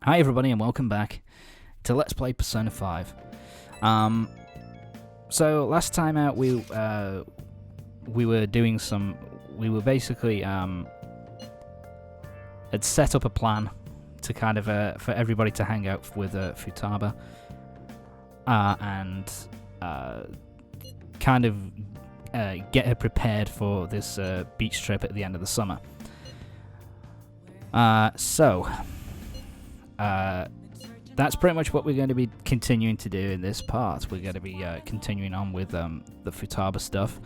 Hi everybody and welcome back to Let's Play Persona 5. So last time out we were doing some, we were basically had set up a plan to kind of for everybody to hang out with Futaba and kind of get her prepared for this beach trip at the end of the summer. That's pretty much what we're going to be continuing to do in this part. We're going to be continuing on with the Futaba stuff,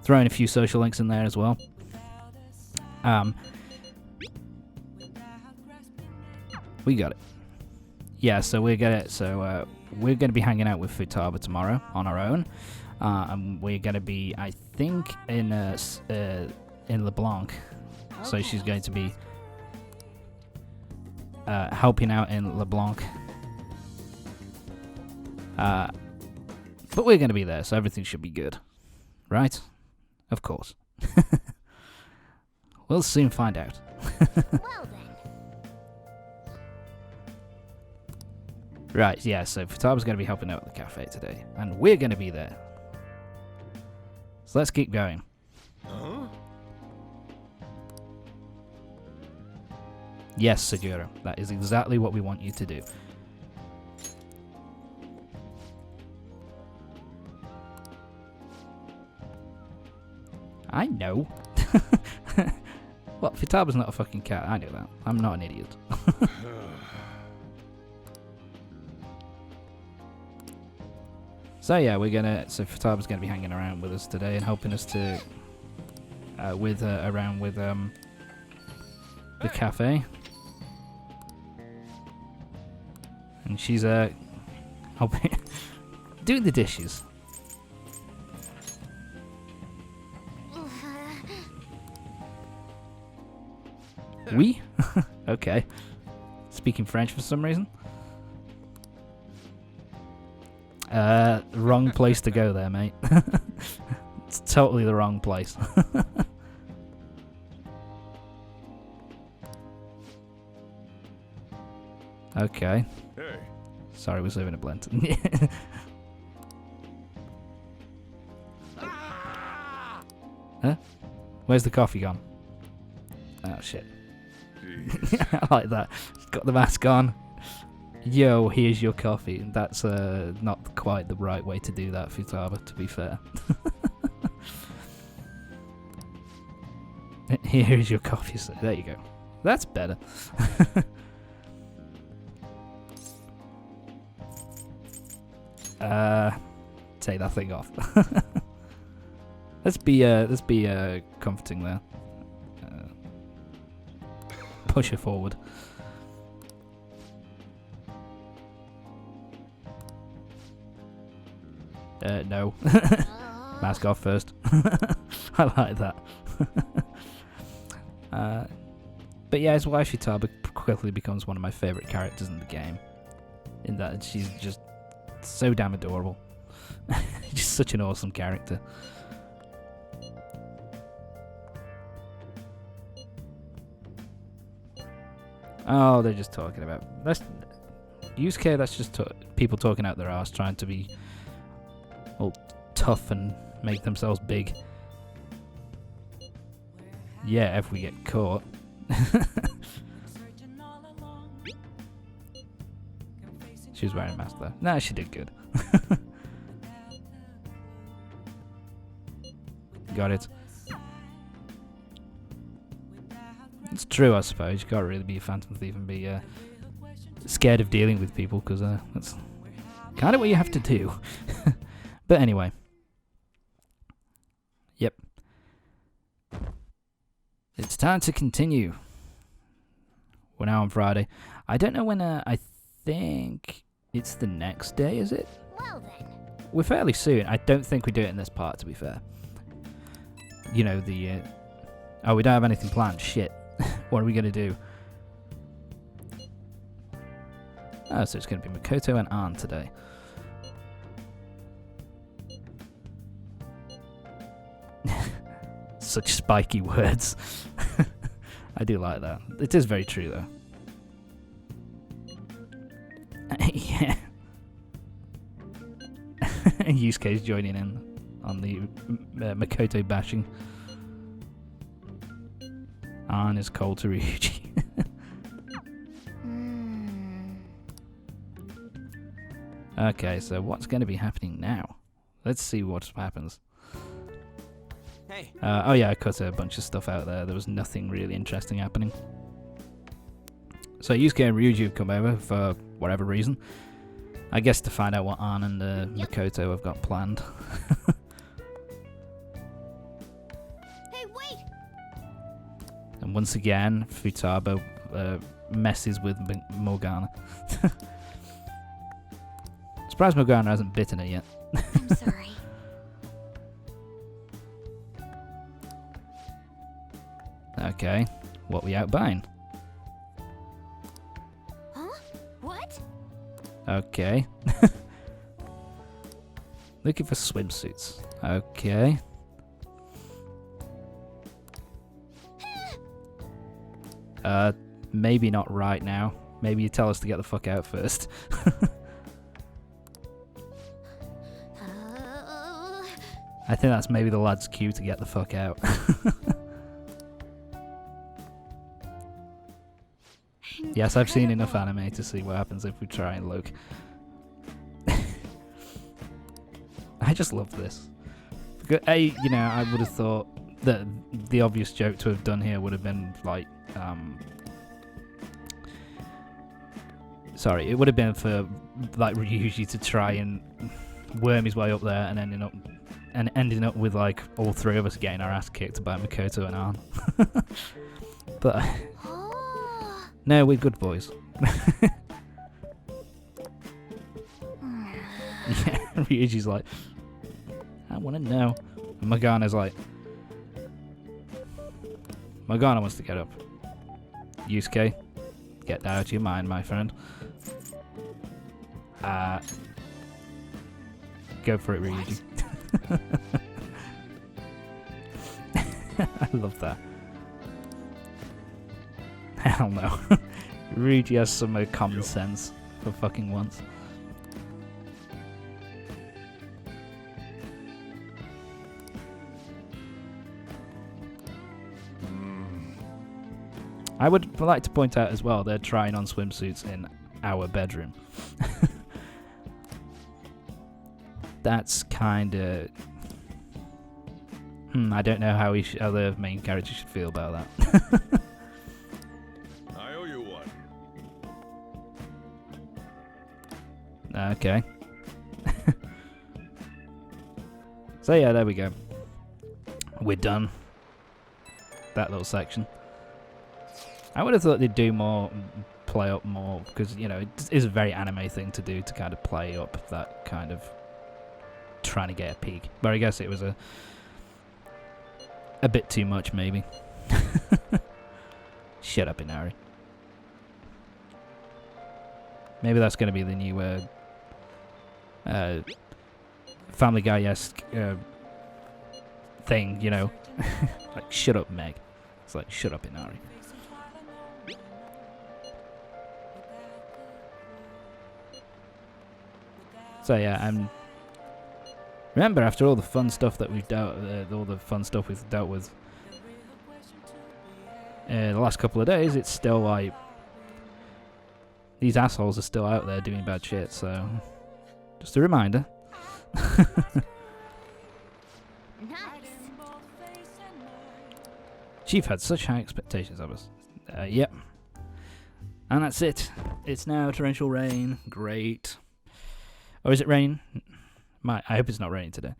throwing a few social links in there as well. We got it. Yeah, so we're gonna be hanging out with Futaba tomorrow on our own, and we're gonna be, I think, in LeBlanc. So she's going to be helping out in LeBlanc. But we're going to be there, so everything should be good. Right? Of course. We'll soon find out. Well then. Right, yeah, so Futaba's going to be helping out at the cafe today, and we're going to be there. So let's keep going. Huh? Yes, Segura, that is exactly what we want you to do. I know. What, Futaba's not a fucking cat, I know that. I'm not an idiot. So yeah, so Futaba's gonna be hanging around with us today and helping us to, around with, the cafe. And she's helping doing the dishes. Oui? Okay. Speaking French for some reason. Wrong place to go there, mate. It's totally the wrong place. Okay. Hey. Sorry, we're serving a blend. Huh? Where's the coffee gone? Oh shit. I like that. Got the mask on. Yo, here's your coffee. That's not quite the right way to do that, Futaba, to be fair. Here's your coffee, sir. There you go. That's better. Take that thing off. Let's be comforting there. Push her forward. No. Mask off first. I like that. But yeah, his wife Futaba quickly becomes one of my favourite characters in the game. In that she's just so damn adorable. Just such an awesome character. Oh, they're just talking about... Yusuke, that's just people talking out their arse, trying to be all tough and make themselves big. Yeah, if we get caught. She was wearing a mask there. Nah, she did good. Got it. It's true, I suppose. You can't really be a Phantom Thief and be scared of dealing with people, because that's kind of what you have to do. But anyway. Yep. It's time to continue. We're now on Friday. I don't know when, I think it's the next day, is it? Well then. We're fairly soon. I don't think we do it in this part, to be fair. You know, the... oh, we don't have anything planned. Shit. What are we going to do? Oh, so it's going to be Makoto and Ann today. Such spiky words. I do like that. It is very true, though. Yusuke's joining in on the Makoto bashing. Ann is cold to Ryuji. Okay, so what's going to be happening now? Let's see what happens. Hey. Oh yeah, I cut a bunch of stuff out there. There was nothing really interesting happening. So Yusuke and Ryuji have come over for whatever reason. I guess to find out what Ann and Makoto have got planned. Hey, wait! And once again, Futaba messes with Morgana. Surprised Morgana hasn't bitten her yet. I'm sorry. Okay, what we out buying? Huh? What? Okay. Looking for swimsuits. Okay. Maybe not right now. Maybe you tell us to get the fuck out first. I think that's maybe the lad's cue to get the fuck out. Yes, I've seen enough anime to see what happens if we try and look. I just love this. Because, you know, I would have thought that the obvious joke to have done here would have been like, sorry, it would have been for like Ryuji to try and worm his way up there and ending up with like all three of us getting our ass kicked by Makoto and Ann. But no, we're good boys. Yeah, Ryuji's like, I want to know. And Morgana's like, Morgana wants to get up. Yusuke, get that out of your mind, my friend. Go for it, Ryuji. I love that. Hell no. Ryuji has some common sense for fucking once. I would like to point out as well, they're trying on swimsuits in our bedroom. That's kind of... I don't know how the main character should feel about that. I owe you one. Okay. So yeah, there we go. We're done. That little section. I would have thought they'd do more, play up more, because, you know, it is a very anime thing to do, to kind of play up that kind of trying to get a peek. But I guess it was a bit too much, maybe. Shut up, Inari. Maybe that's going to be the new Family Guy-esque thing, you know. Like, shut up, Meg. It's like, shut up, Inari. So yeah, remember, after all the fun stuff that we've dealt with, the last couple of days, it's still like these assholes are still out there doing bad shit. So, just a reminder. Nice. Chief had such high expectations of us. Yep. And that's it. It's now torrential rain. Great. Or is it rain? I hope it's not raining today.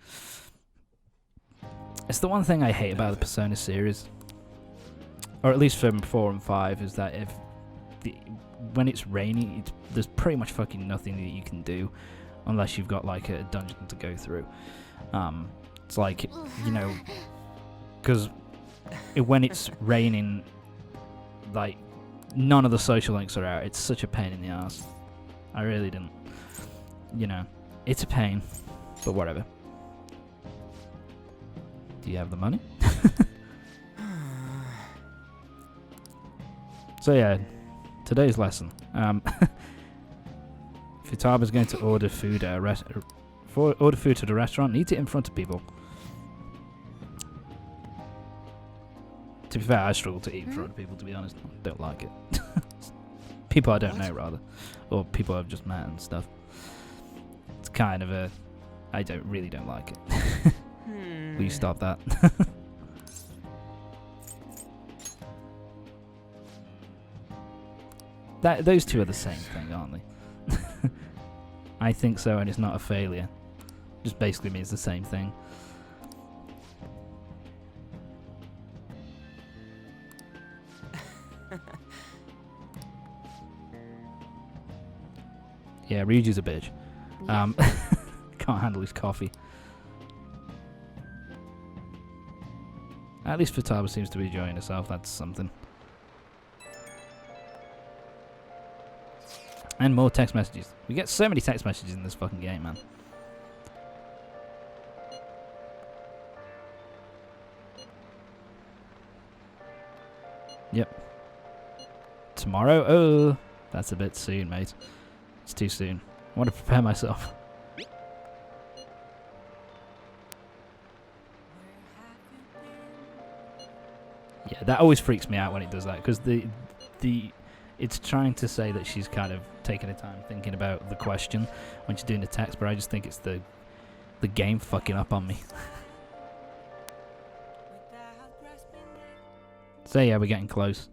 It's the one thing I hate about the Persona series, or at least from 4 and 5, is that when it's raining, there's pretty much fucking nothing that you can do unless you've got like a dungeon to go through. It's like, you know, because when it's raining, like, none of the social links are out. It's such a pain in the ass. I really didn't. You know, it's a pain, but whatever. Do you have the money? So yeah, today's lesson. Futaba's going to order food at Order food at a restaurant, eat it in front of people. To be fair, I struggle to eat in front of people, to be honest. I don't like it. People I don't know, rather. Or people I've just met and stuff. It's kind of a... I really don't like it. Will you stop that? Those two are the same thing, aren't they? I think so, and it's not a failure. Just basically means the same thing. Yeah, Ryuji's a bitch. Can't handle his coffee. At least Futaba seems to be enjoying herself. That's something. And more text messages. We get so many text messages in this fucking game, man. Yep. Tomorrow? Oh, that's a bit soon, mate. It's too soon. I want to prepare myself. Yeah, that always freaks me out when it does that, because it's trying to say that she's kind of taking her time thinking about the question when she's doing the text, but I just think it's the game fucking up on me. So yeah, we're getting close.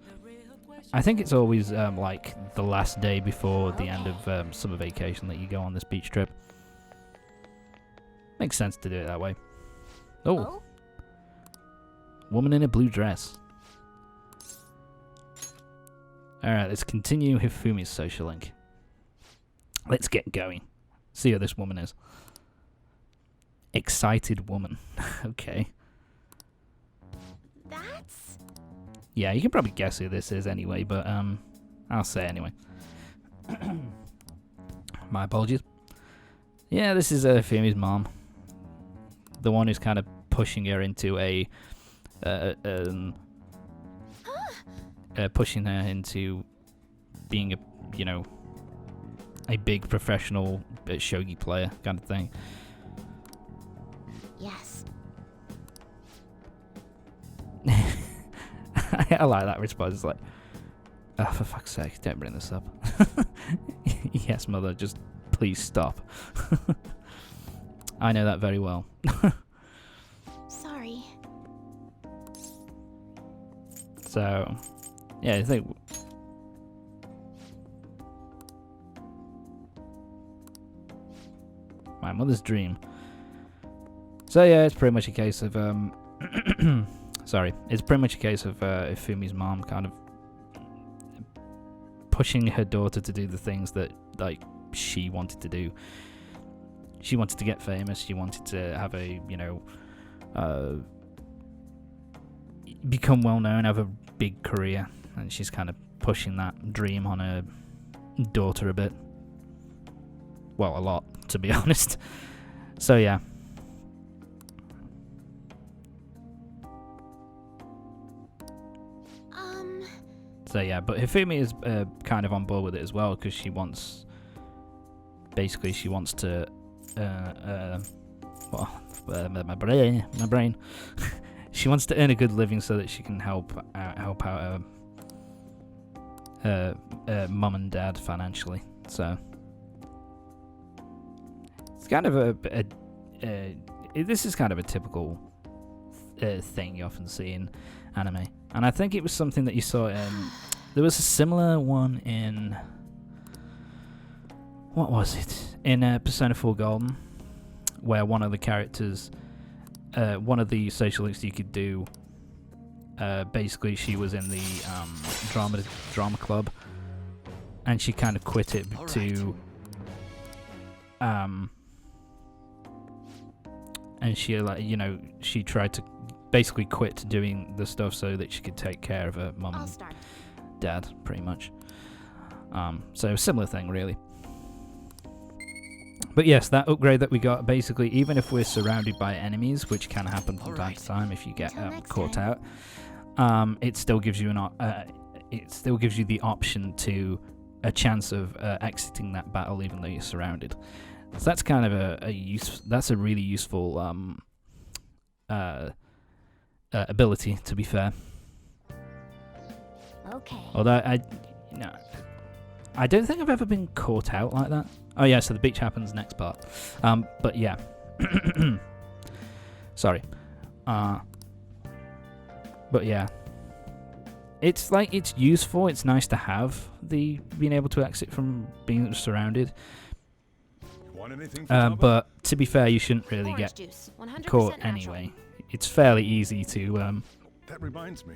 I think it's always like the last day before the end of summer vacation that you go on this beach trip. Makes sense to do it that way. Oh. Woman in a blue dress. Alright, let's continue Hifumi's social link. Let's get going. See who this woman is. Excited woman. Okay. That's... Yeah, you can probably guess who this is anyway, but I'll say anyway. My apologies. Yeah, this is Hifumi's mom. The one who's kind of pushing her into pushing her into being a big professional shogi player kind of thing. Yes. I like that response. It's like, oh, for fuck's sake, don't bring this up. Yes, mother, just please stop. I know that very well. Sorry. So, yeah, I think... My mother's dream. So yeah, it's pretty much a case of sorry, it's pretty much a case of Hifumi's mom kind of pushing her daughter to do the things that like she wanted to do. She wanted to get famous. She wanted to have a become well known, have a big career, and she's kind of pushing that dream on her daughter a bit. Well, a lot, to be honest. So yeah. So yeah, but Hifumi is kind of on board with it as well, because she wants to my brain she wants to earn a good living so that she can help out her mum and dad financially. So it's kind of this is kind of a typical thing you often see in anime, and I think it was something that you saw in. There was a similar one in. What was it? In Persona 4 Golden, where one of the characters, one of the social links you could do, basically she was in the drama club, and she kind of quit it to, and she she tried to basically quit doing the stuff so that she could take care of her mum and dad, pretty much. So similar thing, really. But yes, that upgrade that we got, basically, even if we're surrounded by enemies, which can happen from time to time if you get caught out, it still gives you the option to a chance of exiting that battle, even though you're surrounded. So that's kind of that's a really useful ability, to be fair. Okay. Although I don't think I've ever been caught out like that. Oh yeah, so the beach happens next part. But yeah. Sorry. But yeah. It's like, it's useful, it's nice to have the being able to exit from being surrounded. Want anything, Futaba? But to be fair, you shouldn't really Orange get juice, 100% caught natural. anyway. It's fairly easy to That reminds me.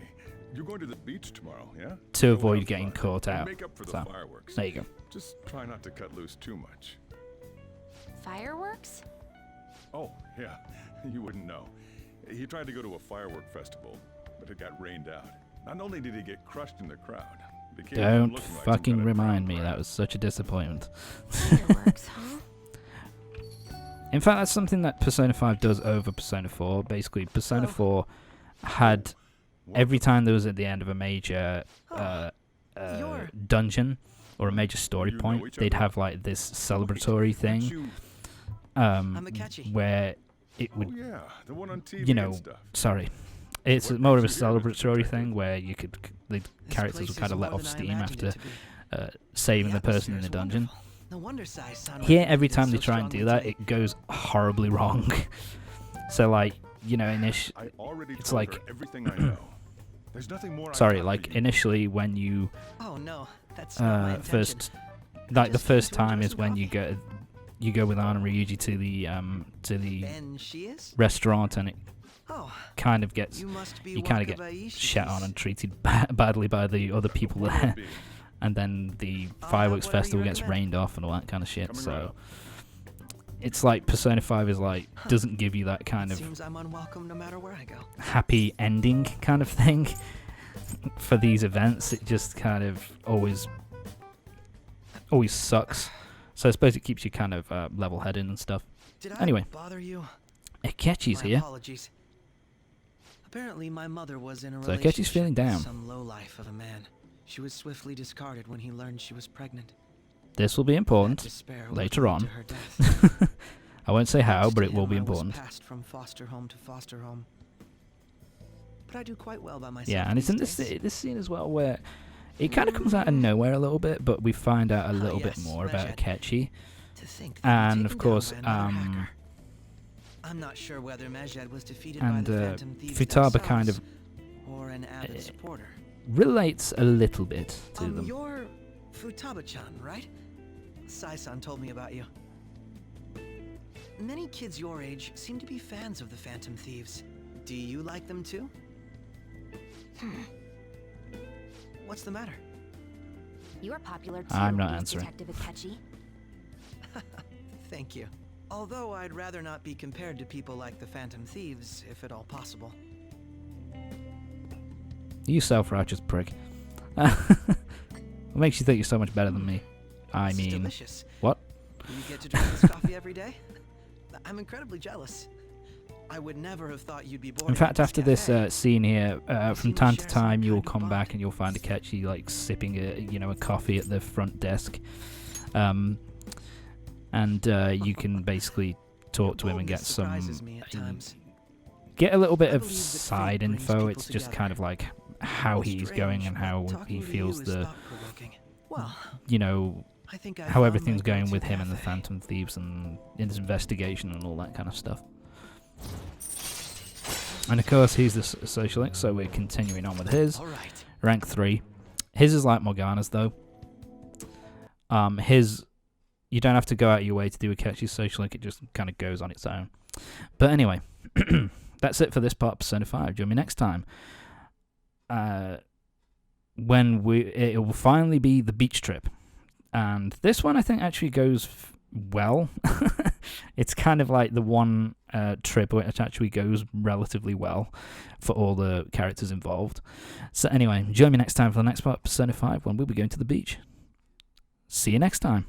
You're going to the beach tomorrow, yeah? to Go avoid have getting fun. caught out. Make up for the So, fireworks. there you go. Just try not to cut loose too much. Fireworks? Oh, yeah. You wouldn't know. He tried to go to a firework festival, but it got rained out. Not only did he get crushed in the crowd, the kid ended up Don't looking like some fucking kind of remind drowned me. That rat. was such a disappointment. Fireworks, huh? In fact, that's something that Persona 5 does over Persona 4. Basically, Persona 4 had, every time there was at the end of a major dungeon or a major story You know point, each they'd other? have like this celebratory Aren't thing you- where it Oh would, yeah, the one on TV you know, and stuff. sorry, it's What more of a makes you here, Mr. celebratory Detective? thing where you could, the characters place would kind is of let more off than I steam imagined after it to be. saving the person atmosphere in the is dungeon. wonderful. No wonder Sai-san Here, every recommended time it they so try and do strongly that, to me. it goes horribly wrong. So, like, you know, I already it's told like- her everything I know. There's nothing more. I sorry, can like, offer you. initially when you Oh no, that's not my intention. first, like, the Just first to enjoy time is some when you coffee. go with Anna and Ryuji to the And she is? restaurant, and it Oh, kind of gets you must be you kind of get shat on and treated badly by the other people What will it there, be? and then the I'll have fireworks whatever you festival gets recommend. rained off and all that kind of shit. Coming right So up. it's like Persona 5 is like doesn't give you that kind of Seems I'm unwelcome no matter where I go. happy ending kind of thing for these events. It just kind of always sucks. So I suppose it keeps you kind of level-headed and stuff. Did I Anyway. bother you? Akechi's My here. apologies. Apparently, my mother was in a So Akechi's relationship feeling with down. some lowlife of a man. She was swiftly discarded when he learned she was pregnant. This will be That important despair later would lead on. to her death. I won't say how, Thanks but to it will him, be I was important. passed from foster home to foster home. But I do quite well by myself. Yeah, and it's in these this days. this scene as well where it kind of comes out of nowhere a little bit, but we find out a little bit yes, more about Majed. Akechi. To think that I'm And of taken course, down by another hacker. I'm not sure whether Majed was defeated and by the Phantom Thieves Futaba kind of themselves or an avid supporter. relates a little bit to them. You're Futaba-chan, right? Sai-san told me about you. Many kids your age seem to be fans of the Phantom Thieves. Do you like them too? What's the matter? You're popular too, I'm not Beast answering. Detective Akechi. Thank you. Although I'd rather not be compared to people like the Phantom Thieves, if at all possible. You self-righteous prick. What makes you think you're so much better than me? I It's mean, delicious. what? You get to drink this coffee every day? I'm incredibly jealous. I would never have thought you'd be bored. In fact, after this scene here, seem from to time to share some time, you'll kind of come bond. back and you'll find Akechi like sipping a coffee at the front desk, and you can basically talk to him and get Boldness some surprises me at times. get a little bit I of believe that side fate brings info. people It's just together. kind of like how he's going Strange, and but how talking he to feels you is the thought-provoking. Well, you know I think I how found everything's my going go-to with him and the cafe. Phantom Thieves and in his investigation and all that kind of stuff. And of course, he's the socialist, so we're continuing on with his. All right. Rank 3. His is like Morgana's, though. His, you don't have to go out of your way to do Akechi's social link, it just kind of goes on its own. But anyway, that's it for this part of Persona 5. Join me next time. When it will finally be the beach trip. And this one I think actually goes well. It's kind of like the one trip which actually goes relatively well for all the characters involved. So anyway, join me next time for the next part of Persona 5 when we'll be going to the beach. See you next time.